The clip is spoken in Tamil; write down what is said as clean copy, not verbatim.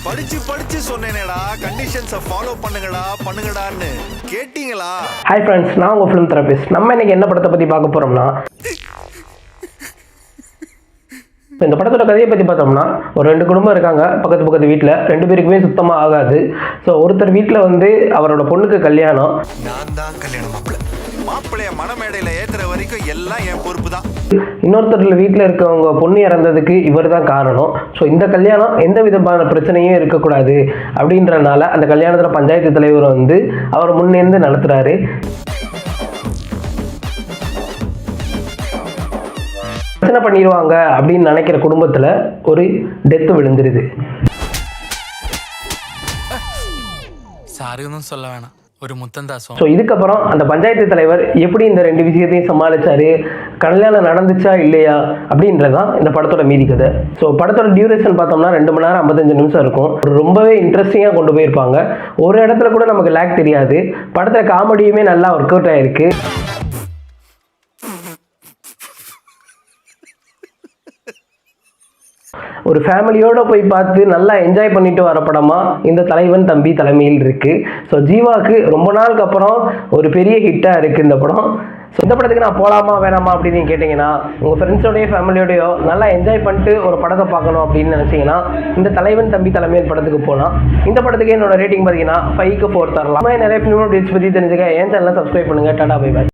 படிச்சு படிச்சு சொன்னேனேடா கண்டிஷன்ஸை ஃபாலோ பண்ணுங்கடான்னு கேட்டீங்களா? ஹாய் ஃப்ரெண்ட்ஸ், நான் உங்கள் ஃபிலிம் தெரபிஸ்ட். நம்ம இன்னைக்கு என்ன படத்தை பற்றி பார்க்க போகிறோம்னா, இந்த படத்தோட கதையை பற்றி பார்த்தோம்னா, ஒரு 2 குடும்பம் இருக்காங்க பக்கத்து வீட்டில். 2 பேருக்குமே சுத்தமாக ஆகாது. ஸோ ஒருத்தர் வீட்டில் வந்து அவரோட பொண்ணுக்கு கல்யாணம். நான் தான் கல்யாணம் மாப்பிள்ளைய மணமேடையில் ஏற்றுற வரைக்கும் எல்லாம் என் பொறுப்பு தான். இன்னொருத்தர் வீட்டில் இருக்கவங்க பொண்ணு இறந்ததுக்கு இவர் தான் காரணம். ஸோ இந்த கல்யாணம் எந்த விதமான பிரச்சனையும் இருக்கக்கூடாது அப்படின்றனால அந்த கல்யாணத்தில் பஞ்சாயத்து தலைவர் வந்து அவர் முன்னேந்து நடத்துகிறாரு. பிரச்சனை பண்ணிடுவாங்க அப்படின்னு நினைக்கிற குடும்பத்தில் ஒரு டெத்து விழுந்துருது. சாரி ஒன்றும் சொல்ல வேணாம், ஒரு முத்தந்தாசம். ஸோ இதுக்கப்புறம் அந்த பஞ்சாயத்து தலைவர் எப்படி இந்த 2 விஷயத்தையும் சமாளிச்சாரு, கல்யாணம் நடந்துச்சா இல்லையா அப்படின்றதான் இந்த படத்தோட மீதி கதை. ஸோ படத்தோட டியூரேஷன் பார்த்தோம்னா 2 மணி நேரம் 55 நிமிஷம் இருக்கும். ரொம்பவே இன்ட்ரெஸ்டிங்காக கொண்டு போயிருப்பாங்க. ஒரு இடத்துல கூட நமக்கு லேக் தெரியாது. படத்தில் காமெடியுமே நல்லா ஒர்க் அவுட் ஆயிருக்கு. ஒரு ஃபேமிலியோடு போய் பார்த்து நல்லா என்ஜாய் பண்ணிட்டு வர படமாக இந்த தலைவன் தம்பி தலைமையில் இருக்குது. ஸோ ஜீவாவுக்கு ரொம்ப நாளுக்கு அப்புறம் ஒரு பெரிய ஹிட்டாக இருக்குது இந்த படம். ஸோ இந்த படத்துக்கு நான் போகலாமா வேணாமா அப்படின்னு நீங்கள் கேட்டிங்கன்னா, உங்கள் ஃப்ரெண்ட்ஸோடையோ ஃபேமிலியோடையோ நல்லா என்ஜாய் பண்ணிட்டு ஒரு படத்தை பார்க்கணும் அப்படின்னு நினச்சிங்கன்னா இந்த தலைவன் தம்பி தலைமையில் படத்துக்கு போகலாம். இந்த படத்துக்கு என்னோட ரேட்டிங் பார்த்தீங்கன்னா 5க்கு 4 தரலாம். நிறைய ஃபிலிம் அப்டேட்ஸ் பற்றி தெரிஞ்சுக்க என் சேனலை சப்ஸ்கிரைப் பண்ணுங்கள். Tata bye bye.